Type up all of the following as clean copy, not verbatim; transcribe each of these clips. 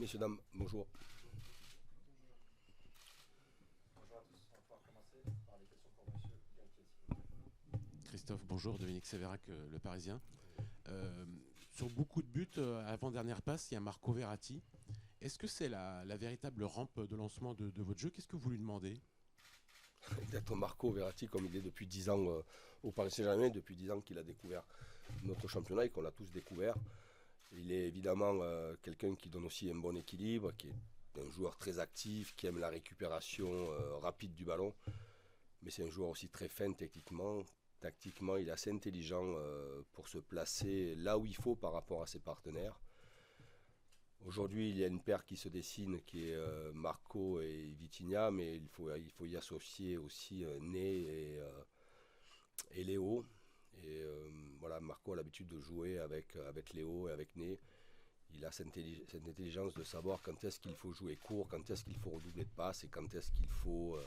Messieurs, dames, bonjour. Bonjour à tous, on va pouvoir commencer par les questions pour Monsieur Galtier. Christophe, bonjour, Dominique Sévérac, Le Parisien. Euh, sur beaucoup de buts, avant-dernière passe, il y a Marco Verratti. Est-ce que c'est la véritable rampe de lancement de votre jeu? Qu'est-ce que vous lui demandez? Exactement, Marco Verratti, comme il est depuis 10 ans au Paris Saint-Germain, depuis 10 ans qu'il a découvert notre championnat et qu'on l'a tous découvert. Il est évidemment quelqu'un qui donne aussi un bon équilibre, qui est un joueur très actif, qui aime la récupération rapide du ballon. Mais c'est un joueur aussi très fin techniquement. Tactiquement, il est assez intelligent pour se placer là où il faut par rapport à ses partenaires. Aujourd'hui, il y a une paire qui se dessine qui est Marco et Vitinha, mais il faut y associer aussi Né et Léo. Et voilà, Marco a l'habitude de jouer avec Léo et avec Né. Il a cette intelligence de savoir quand est-ce qu'il faut jouer court, quand est-ce qu'il faut redoubler de passes et quand est-ce qu'il faut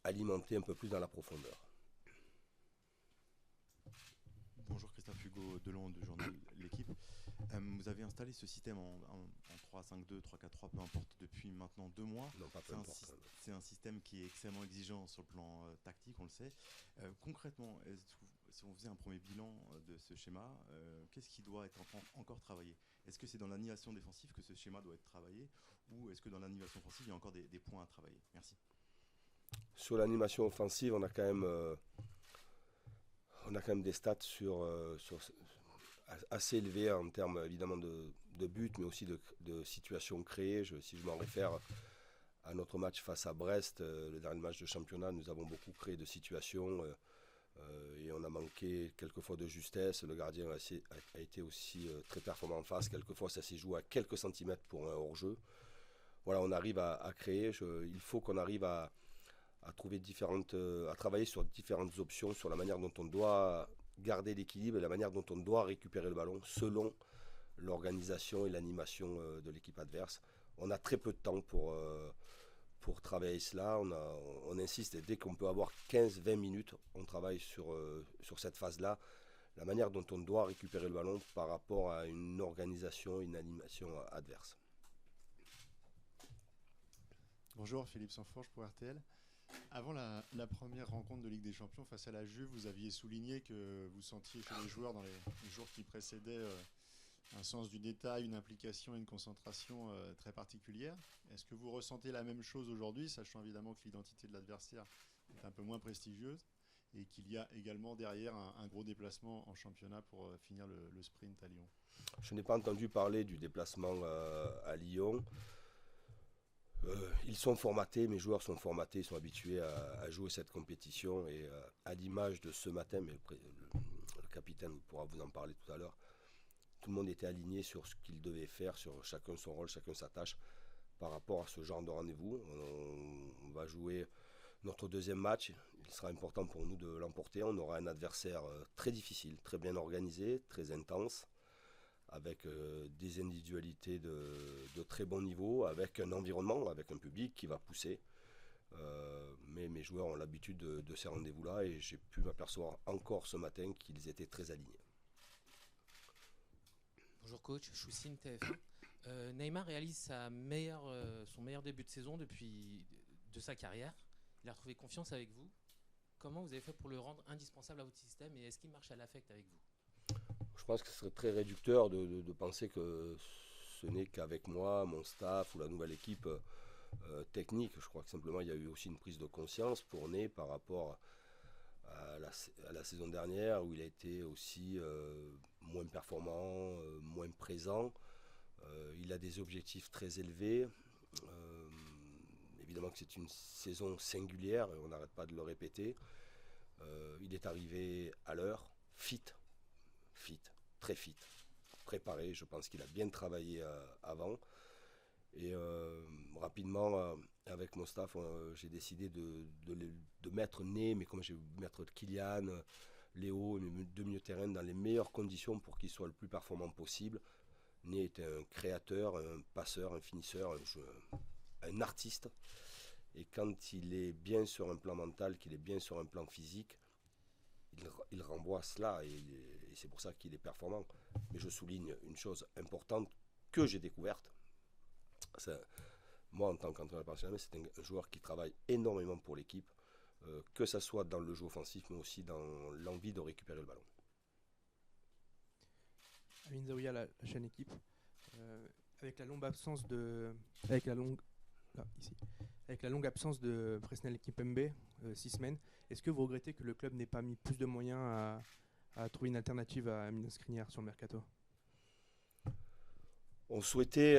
alimenter un peu plus dans la profondeur. Bonjour Christophe Hugo Delon du journal L'équipe. Vous avez installé ce système en 3-5-2, 3-4-3, peu importe, depuis maintenant 2 mois. Non, pas peu importe. C'est un système qui est extrêmement exigeant sur le plan tactique, on le sait. Concrètement, si on faisait un premier bilan de ce schéma, qu'est-ce qui doit être encore travaillé? Est-ce que c'est dans l'animation défensive que ce schéma doit être travaillé, ou est-ce que dans l'animation offensive, il y a encore des points à travailler? Merci. Sur l'animation offensive, on a quand même des stats assez élevés en termes évidemment de buts, mais aussi de situations créées. Si je m'en réfère à notre match face à Brest, le dernier match de championnat, nous avons beaucoup créé de situations et on a manqué quelquefois de justesse. Le gardien a été aussi très performant en face. Quelquefois, ça s'est joué à quelques centimètres pour un hors-jeu. Voilà, on arrive à créer. Il faut qu'on arrive à trouver à travailler sur différentes options, sur la manière dont on doit garder l'équilibre et la manière dont on doit récupérer le ballon selon l'organisation et l'animation de l'équipe adverse. On a très peu de temps pour travailler cela. On insiste et dès qu'on peut avoir 15-20 minutes, on travaille sur cette phase-là, la manière dont on doit récupérer le ballon par rapport à une organisation, une animation adverse. Bonjour, Philippe Sanforge pour RTL. Avant la première rencontre de Ligue des Champions face à la Juve, vous aviez souligné que vous sentiez chez les joueurs dans les jours qui précédaient un sens du détail, une implication et une concentration très particulière. Est-ce que vous ressentez la même chose aujourd'hui, sachant évidemment que l'identité de l'adversaire est un peu moins prestigieuse et qu'il y a également derrière un gros déplacement en championnat pour finir le sprint à Lyon? Je n'ai pas entendu parler du déplacement à Lyon. Ils sont formatés, mes joueurs sont formatés, ils sont habitués à jouer cette compétition et à l'image de ce matin, mais le capitaine pourra vous en parler tout à l'heure, tout le monde était aligné sur ce qu'il devait faire, sur chacun son rôle, chacun sa tâche par rapport à ce genre de rendez-vous. On va jouer notre deuxième match, il sera important pour nous de l'emporter. On aura un adversaire très difficile, très bien organisé, très intense, avec des individualités de très bon niveau, avec un environnement, avec un public qui va pousser. Mais mes joueurs ont l'habitude de ces rendez-vous-là et j'ai pu m'apercevoir encore ce matin qu'ils étaient très alignés. Bonjour coach, Choussine TF1. Neymar réalise son meilleur début de saison de sa carrière. Il a retrouvé confiance avec vous. Comment vous avez fait pour le rendre indispensable à votre système et est-ce qu'il marche à l'affect avec vous? Je pense que ce serait très réducteur de penser que ce n'est qu'avec moi, mon staff ou la nouvelle équipe technique. Je crois que simplement il y a eu aussi une prise de conscience pour Né par rapport à la saison dernière où il a été aussi moins performant, moins présent. Il a des objectifs très élevés. Euh, Évidemment que c'est une saison singulière et on n'arrête pas de le répéter. Il est arrivé à l'heure, fit, très fit, préparé. Je pense qu'il a bien travaillé avant. Et rapidement, avec mon staff, j'ai décidé de mettre Né, mais comme je vais mettre Kylian, Léo, mes deux milieux de terrain dans les meilleures conditions pour qu'ils soient le plus performants possible. Né était un créateur, un passeur, un finisseur, un artiste. Et quand il est bien sur un plan mental, qu'il est bien sur un plan physique, il renvoie cela et c'est pour ça qu'il est performant. Mais je souligne une chose importante que j'ai découverte, Moi, en tant qu'entraîneur Paris Saint-Germain, c'est un joueur qui travaille énormément pour l'équipe, que ce soit dans le jeu offensif, mais aussi dans l'envie de récupérer le ballon. Amin Zaouia, la chaîne équipe. Avec la longue absence de. Avec la longue. Là, ici. Avec la longue absence de Presnel Kimpembe, 6 semaines, est-ce que vous regrettez que le club n'ait pas mis plus de moyens à trouver une alternative à Amine Skriniar sur le mercato? On souhaitait,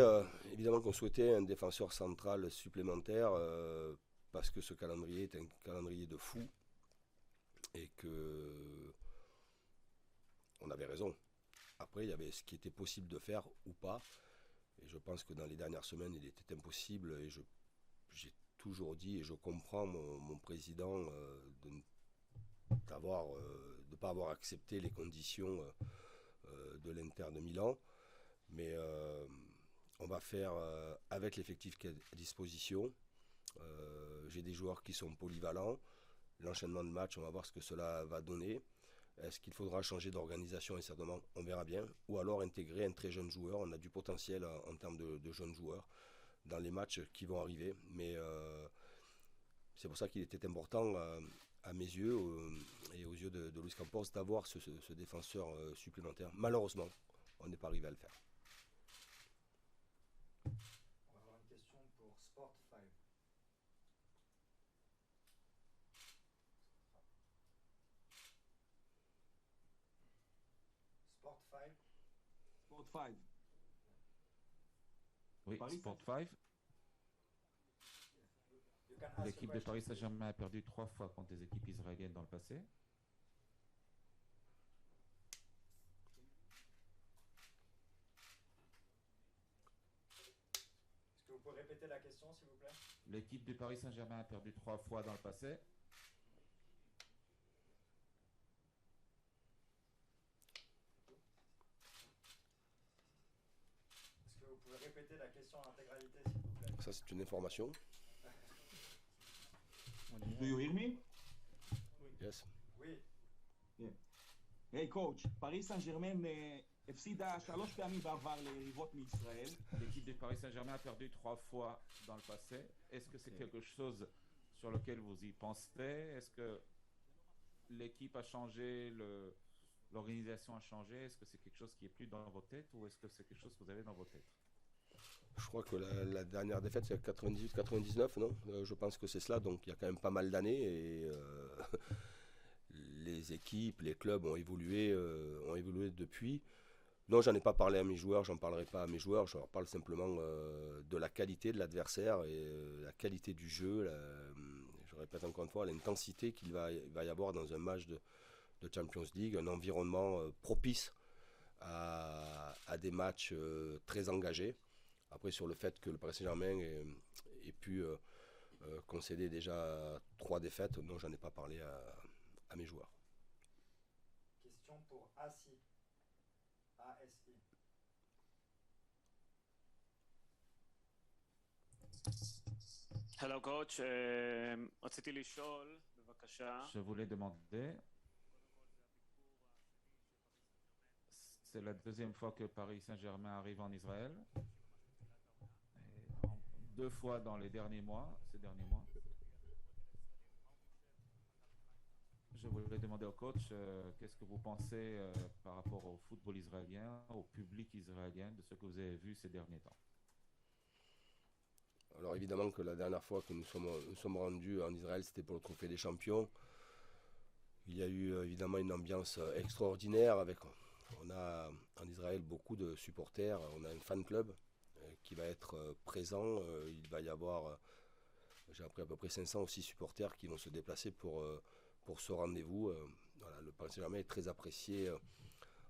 évidemment qu'on souhaitait un défenseur central supplémentaire parce que ce calendrier est un calendrier de fou et que on avait raison. Après, il y avait ce qui était possible de faire ou pas. Et je pense que dans les dernières semaines, il était impossible. Et j'ai toujours dit, et je comprends mon président de ne pas avoir accepté les conditions de l'Inter de Milan. Mais on va faire avec l'effectif qui est à disposition. J'ai des joueurs qui sont polyvalents. L'enchaînement de matchs, on va voir ce que cela va donner. Est-ce qu'il faudra changer d'organisation? Et certainement, on verra bien. Ou alors intégrer un très jeune joueur. On a du potentiel en termes de jeunes joueurs dans les matchs qui vont arriver. Mais c'est pour ça qu'il était important, à mes yeux et aux yeux de Luis Campos, d'avoir ce défenseur supplémentaire. Malheureusement, on n'est pas arrivé à le faire. On va avoir une question pour Sport 5. Sport 5. Sport 5. Oui, Paris Sport 5. You can ask L'équipe your de question, Paris please. Saint-Germain a perdu 3 fois contre des équipes israéliennes dans le passé. Est-ce que vous pouvez répéter la question, s'il vous plaît? L'équipe de Paris Saint-Germain a perdu 3 fois dans le passé. Est-ce que vous pouvez répéter la question en intégralité, s'il vous plaît? Ça, c'est une information. Do you hear me? Yes. Oui. היי קואוץ', פריס סן ג'רמן הפסידה 3 פעמים בעבר ליריבות מישראל. L'équipe de Paris Saint-Germain a perdu 3 fois dans le passé. Est-ce que c'est quelque chose sur lequel vous y pensez? Est-ce que l'équipe a changé, l'organisation a changé? Est-ce que c'est quelque chose qui est plus dans vos têtes ou est-ce que c'est quelque chose que vous avez dans vos têtes? Je crois que la dernière défaite, c'est 98-99, non? Je pense que c'est cela, donc il y a quand même pas mal d'années et les équipes, les clubs ont évolué depuis. Non, j'en ai pas parlé à mes joueurs, j'en parlerai pas à mes joueurs, je leur parle simplement de la qualité de l'adversaire et la qualité du jeu, je répète encore une fois, l'intensité qu'il va y avoir dans un match de Champions League, un environnement propice à des matchs très engagés. Après, sur le fait que le Paris Saint-Germain ait pu concéder déjà 3 défaites, non, j'en ai pas parlé à mes joueurs. Question pour ASI. ASI. Hello coach, רציתי לשאול, בבקשה. Je voulais demander, c'est la deuxième fois que Paris Saint-Germain arrive en Israël. Et 2 fois dans ces derniers mois. Je voulais demander au coach, qu'est-ce que vous pensez par rapport au football israélien, au public israélien, de ce que vous avez vu ces derniers temps? Alors évidemment que la dernière fois que nous sommes rendus en Israël, c'était pour le Trophée des Champions. Il y a eu évidemment une ambiance extraordinaire. On a en Israël beaucoup de supporters, on a un fan club qui va être présent. Il va y avoir, j'ai appris, à peu près 500 aussi supporters qui vont se déplacer pour ce rendez-vous. Voilà, le Paris Saint-Germain est très apprécié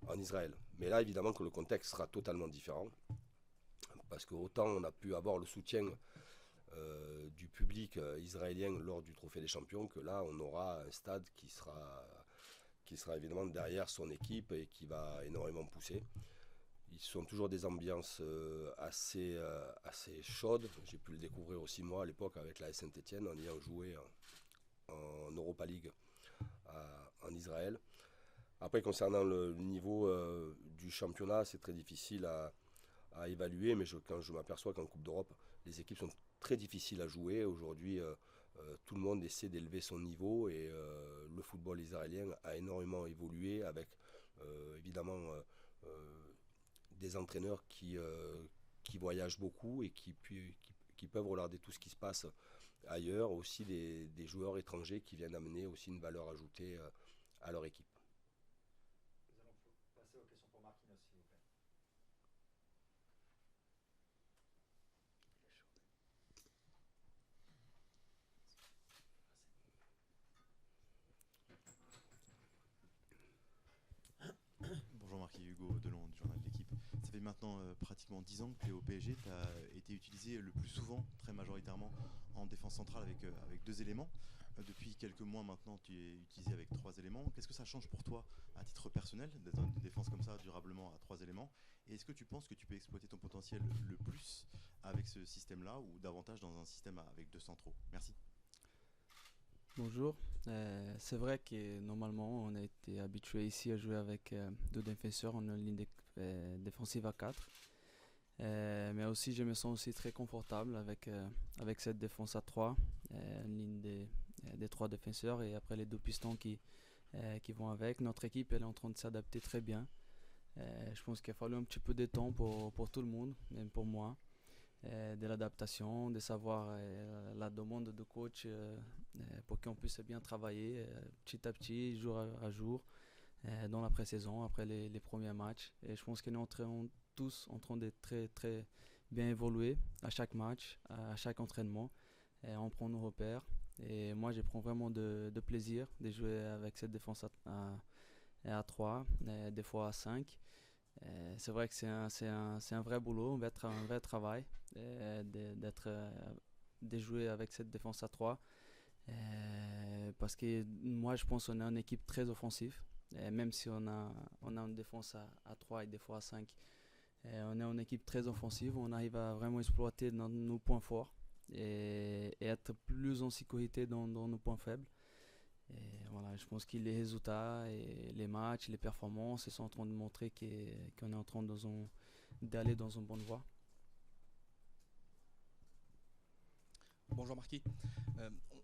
en Israël. Mais là, évidemment que le contexte sera totalement différent. Parce que autant on a pu avoir le soutien du public israélien lors du Trophée des Champions, que là, on aura un stade qui sera évidemment derrière son équipe et qui va énormément pousser. Ils sont toujours des ambiances assez chaudes. J'ai pu le découvrir aussi moi à l'époque avec la Saint-Etienne en ayant joué en Europa League en Israël. Après, concernant le niveau du championnat, c'est très difficile à à évaluer, mais quand je m'aperçois qu'en Coupe d'Europe, les équipes sont très difficiles à jouer. Aujourd'hui, tout le monde essaie d'élever son niveau et le football israélien a énormément évolué avec évidemment des entraîneurs qui voyagent beaucoup et qui peuvent regarder tout ce qui se passe ailleurs, aussi des joueurs étrangers qui viennent amener aussi une valeur ajoutée à leur équipe. Nous allons passer aux questions pour Marquinhos, s'il vous plaît. Bonjour Marc, Hugo Delon du journal de l'équipe. Ça fait maintenant pratiquement 10 ans que tu es au PSG. Tu as été utilisé le plus souvent, très majoritairement, en défense centrale avec 2 éléments. Depuis quelques mois maintenant, tu es utilisé avec 3 éléments. Qu'est-ce que ça change pour toi à titre personnel d'être dans une défense comme ça, durablement à 3 éléments? Et est-ce que tu penses que tu peux exploiter ton potentiel le plus avec ce système-là ou davantage dans un système avec 2 centraux? Merci. Bonjour. C'est vrai que normalement on a été habitué ici à jouer avec 2 défenseurs en une ligne défensive à 4. Mais aussi je me sens aussi très confortable avec cette défense à 3, une ligne des 3 défenseurs et après les 2 pistons qui vont avec. Notre équipe elle est en train de s'adapter très bien. Je pense qu'il a fallu un petit peu de temps pour tout le monde, même pour moi. De l'adaptation, de savoir la demande de coach pour qu'on puisse bien travailler petit à petit, jour à jour, dans la pré-saison, après les premiers matchs. Et je pense qu'on est tous en train de très, très bien évoluer à chaque match, à chaque entraînement. Et on prend nos repères. Et moi, je prends vraiment de plaisir de jouer avec cette défense à 3, des fois à 5. C'est vrai que c'est un vrai boulot, un vrai travail de jouer avec cette défense à 3 parce que moi je pense qu'on est une équipe très offensive, même si on a une défense à 3 et des fois à 5, on est une équipe très offensive, on arrive à vraiment exploiter nos points forts et être plus en sécurité dans nos points faibles. Et voilà, je pense que les résultats et les matchs, les performances sont en train de montrer qu'on est en train d'aller dans une bonne voie. Bonjour Marquis.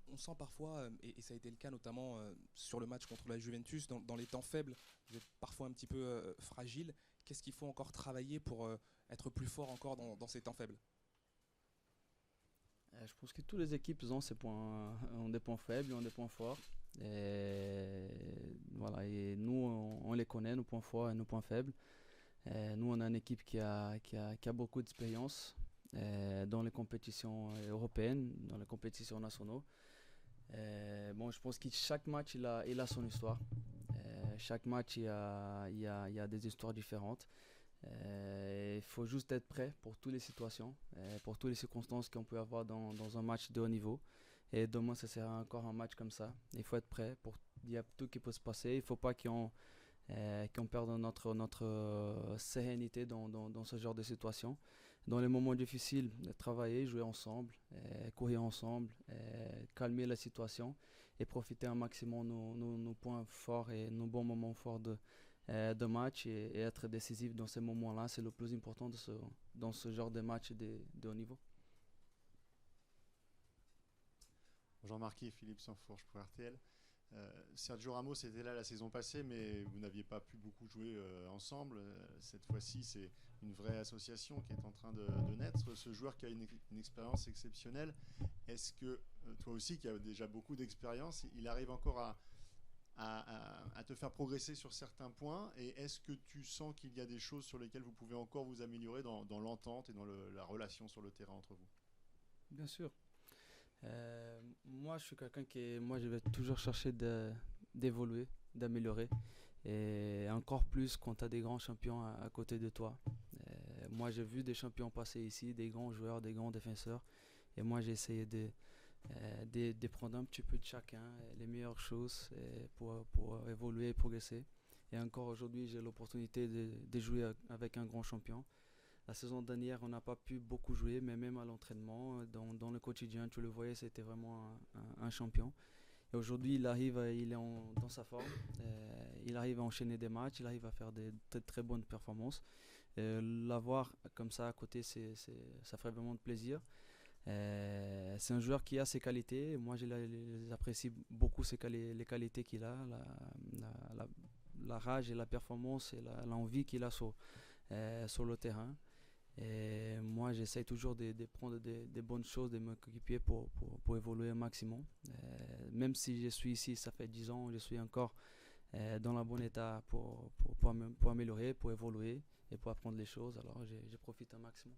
On sent parfois, et ça a été le cas notamment sur le match contre la Juventus, dans les temps faibles, vous êtes parfois un petit peu fragile. Qu'est-ce qu'il faut encore travailler pour être plus fort encore dans ces temps faibles? Je pense que toutes les équipes ont des points faibles, ont des points forts. Et voilà, et nous, on les connaît, nos points forts et nos points faibles. Nous, on a une équipe qui a beaucoup d'expérience dans les compétitions européennes, dans les compétitions nationales. Bon, je pense que chaque match, il a son histoire. Chaque match, il y a des histoires différentes. Il faut juste être prêt pour toutes les situations, pour toutes les circonstances qu'on peut avoir dans un match de haut niveau. Et demain, ce sera encore un match comme ça. Il faut être prêt. Il y a tout qui peut se passer. Il ne faut pas qu'on perde notre sérénité dans ce genre de situation. Dans les moments difficiles, travailler, jouer ensemble, courir ensemble, calmer la situation et profiter un maximum de nos points forts et nos bons moments forts de match et être décisif dans ces moments-là. C'est le plus important dans ce genre de match de haut niveau. Jean-Marc Philippe Sansfourche pour RTL. Sergio Ramos était là la saison passée, mais vous n'aviez pas pu beaucoup jouer ensemble. Cette fois-ci, c'est une vraie association qui est en train de naître. Ce joueur qui a une expérience exceptionnelle, est-ce que toi aussi, qui as déjà beaucoup d'expérience, il arrive encore à te faire progresser sur certains points? Et est-ce que tu sens qu'il y a des choses sur lesquelles vous pouvez encore vous améliorer dans l'entente et dans la relation sur le terrain entre vous? Bien sûr. Moi, je suis quelqu'un je vais toujours chercher d'évoluer, d'améliorer. Et encore plus quand tu as des grands champions à côté de toi. Moi, j'ai vu des champions passer ici, des grands joueurs, des grands défenseurs. Et moi, j'ai essayé de prendre un petit peu de chacun, les meilleures choses pour évoluer et progresser. Et encore aujourd'hui, j'ai l'opportunité de jouer avec un grand champion. La saison dernière, on n'a pas pu beaucoup jouer, mais même à l'entraînement, dans le quotidien, tu le voyais, c'était vraiment un champion. Et aujourd'hui, il est dans sa forme, il arrive à enchaîner des matchs, il arrive à faire des très, très bonnes performances. L'avoir comme ça à côté, ça ferait vraiment plaisir. C'est un joueur qui a ses qualités. Moi, j'apprécie beaucoup les qualités qu'il a, la rage et la performance et l'envie qu'il a sur le terrain. Et moi, j'essaye toujours de prendre des bonnes choses, de m'occuper pour évoluer au maximum. Même si je suis ici, ça fait 10 ans, je suis encore dans le bon état pour améliorer, pour évoluer et pour apprendre les choses. Alors, je profite un maximum.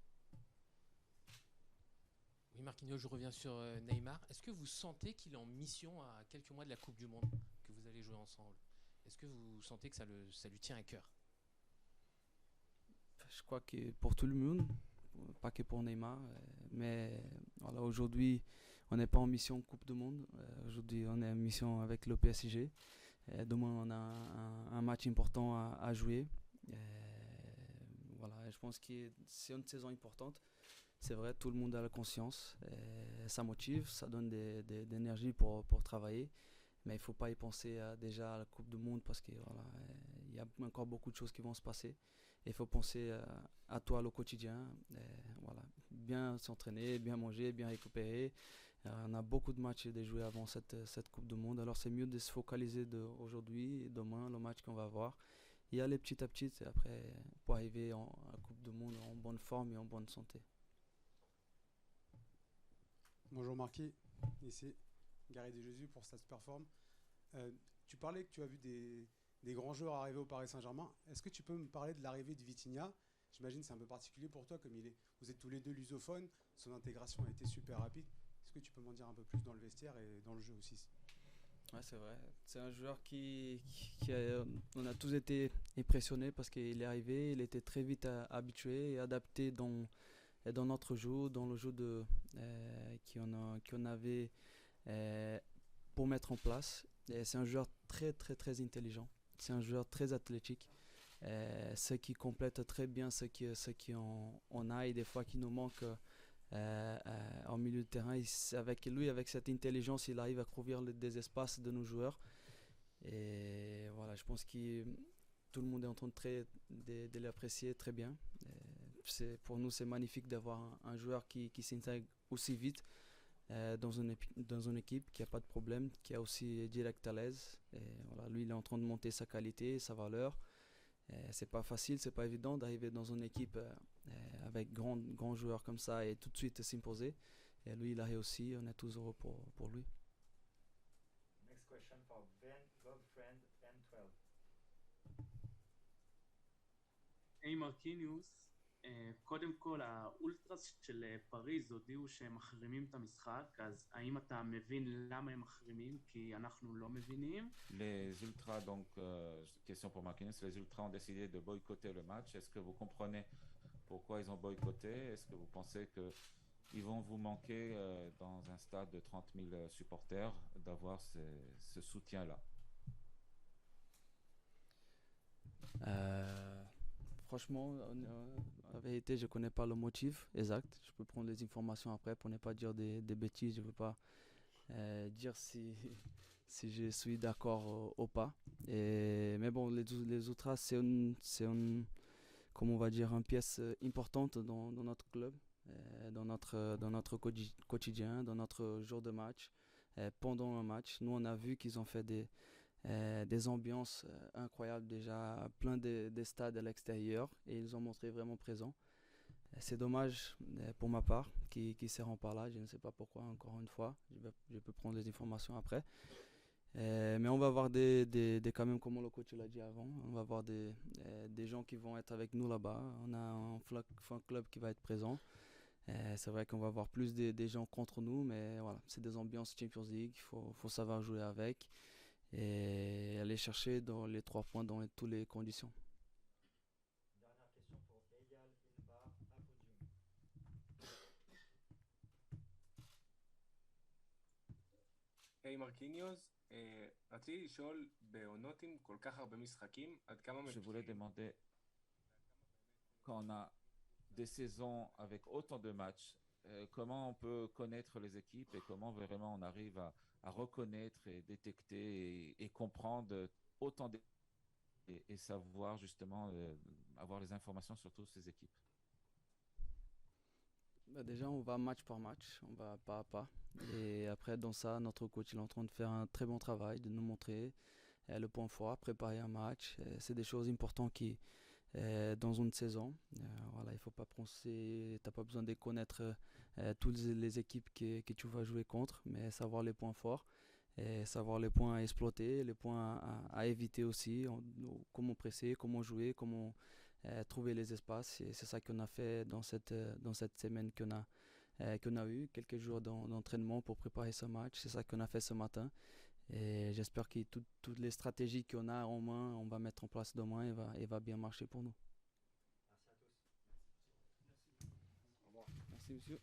Oui, Marquinhos, je reviens sur Neymar. Est-ce que vous sentez qu'il est en mission à quelques mois de la Coupe du Monde, que vous allez jouer ensemble? Est-ce que vous sentez que ça lui tient à cœur? Je crois que pour tout le monde, pas que pour Neymar, mais voilà, aujourd'hui, on n'est pas en mission Coupe du Monde. Aujourd'hui, on est en mission avec le PSG. Demain, on a un match important à jouer. Voilà, je pense que c'est une saison importante. C'est vrai, tout le monde a la conscience. Ça motive, ça donne de l'énergie pour travailler. Mais il ne faut pas y penser déjà à la Coupe du Monde parce qu'il voilà, y a encore beaucoup de choses qui vont se passer. Il faut penser à toi au quotidien. Voilà, bien s'entraîner, bien manger, bien récupérer. On a beaucoup de matchs à jouer avant cette Coupe du Monde. Alors c'est mieux de se focaliser aujourd'hui et demain, le match qu'on va avoir. Y aller petit à petit et après pour arriver à la Coupe du Monde en bonne forme et en bonne santé. Bonjour Marquis, ici Gary de Jésus pour Stats Perform. Tu parlais que tu as vu des grands joueurs arriver au Paris Saint-Germain. Est-ce que tu peux me parler de l'arrivée de Vitinha? J'imagine que c'est un peu particulier pour toi, comme vous êtes tous les deux lusophones, son intégration a été super rapide. Est-ce que tu peux m'en dire un peu plus dans le vestiaire et dans le jeu aussi? Ouais, c'est vrai. C'est un joueur on a tous été impressionnés parce qu'il est arrivé, il était très vite habitué et adapté dans notre jeu, dans le jeu qu'on avait pour mettre en place. Et c'est un joueur très très très intelligent. C'est un joueur très athlétique. Ce qui complète très bien ce qu'on a et des fois qui nous manque en milieu de terrain. Avec cette intelligence, il arrive à couvrir des espaces de nos joueurs. Et voilà, je pense que tout le monde est en train de l'apprécier très bien. Pour nous, c'est magnifique d'avoir un joueur qui s'intègre aussi vite dans une équipe qui n'a pas de problème, qui est aussi direct à l'aise. Et voilà, lui, il est en train de monter sa qualité, sa valeur. C'est pas facile, c'est pas évident d'arriver dans une équipe avec grands joueurs comme ça et tout de suite s'imposer. Et lui, il a réussi, on est tous heureux pour lui. Next question for Ben Godfriend N12. היי מרקיניוס, קודם כל האולטרס של פריז הודיעו שהם מחרימים את המשחק, אז האם אתה מבין למה הם מחרימים? כי אנחנו לא מבינים. Les ultras, donc, question pour Marquinhos, les ultras ont décidé de boycotter le match. Est-ce que vous comprenez pourquoi ils ont boycotté? Est-ce que vous pensez qu'ils vont vous manquer dans un stade de 30 000 supporters d'avoir ce soutien-là? Franchement, en vérité, je ne connais pas le motif exact. Je peux prendre les informations après pour ne pas dire des bêtises. Je ne veux pas dire si je suis d'accord ou pas. Mais bon, les ultras, c'est comme on va dire, une pièce importante dans notre club, dans notre quotidien, dans notre jour de match, pendant un match. Nous, on a vu qu'ils ont fait des ambiances incroyables déjà, plein des stades à l'extérieur et ils ont montré vraiment présent. C'est dommage pour ma part qui ne se rend pas là, je ne sais pas pourquoi, encore une fois, je peux prendre les informations après. Mais on va avoir quand même, comme le coach l'a dit avant, on va avoir des gens qui vont être avec nous là-bas. On a un fan club qui va être présent. C'est vrai qu'on va avoir plus des gens contre nous, mais voilà, c'est des ambiances Champions League, il faut savoir jouer avec et aller chercher dans les 3 points dans toutes les conditions. Dernière question pour Eyal Ilbar à Podium. היי מרקיניוס, רציתי לשאול בעונות עם כל כך הרבה משחקים, עד כמה... Je voulais demander, quand on a des saisons avec autant de matchs, comment on peut connaître les équipes et comment vraiment on arrive à reconnaître et détecter et comprendre autant et savoir justement avoir les informations sur toutes ces équipes? Bah, déjà, on va match par match, on va pas à pas. Et après, dans ça, notre coach il est en train de faire un très bon travail, de nous montrer le point fort, préparer un match. C'est des choses importantes qui, dans une saison. Voilà, il faut pas penser, t'as pas besoin de connaître toutes les équipes que tu vas jouer contre, mais savoir les points forts et savoir les points à exploiter, les points à éviter aussi, comment presser, comment jouer, comment trouver les espaces. Et c'est ça qu'on a fait dans cette semaine qu'on a eu, quelques jours d'entraînement pour préparer ce match. C'est ça qu'on a fait ce matin. Et j'espère que toutes les stratégies qu'on a en main, on va mettre en place demain et va bien marcher pour nous. Merci à tous. Merci. Merci monsieur.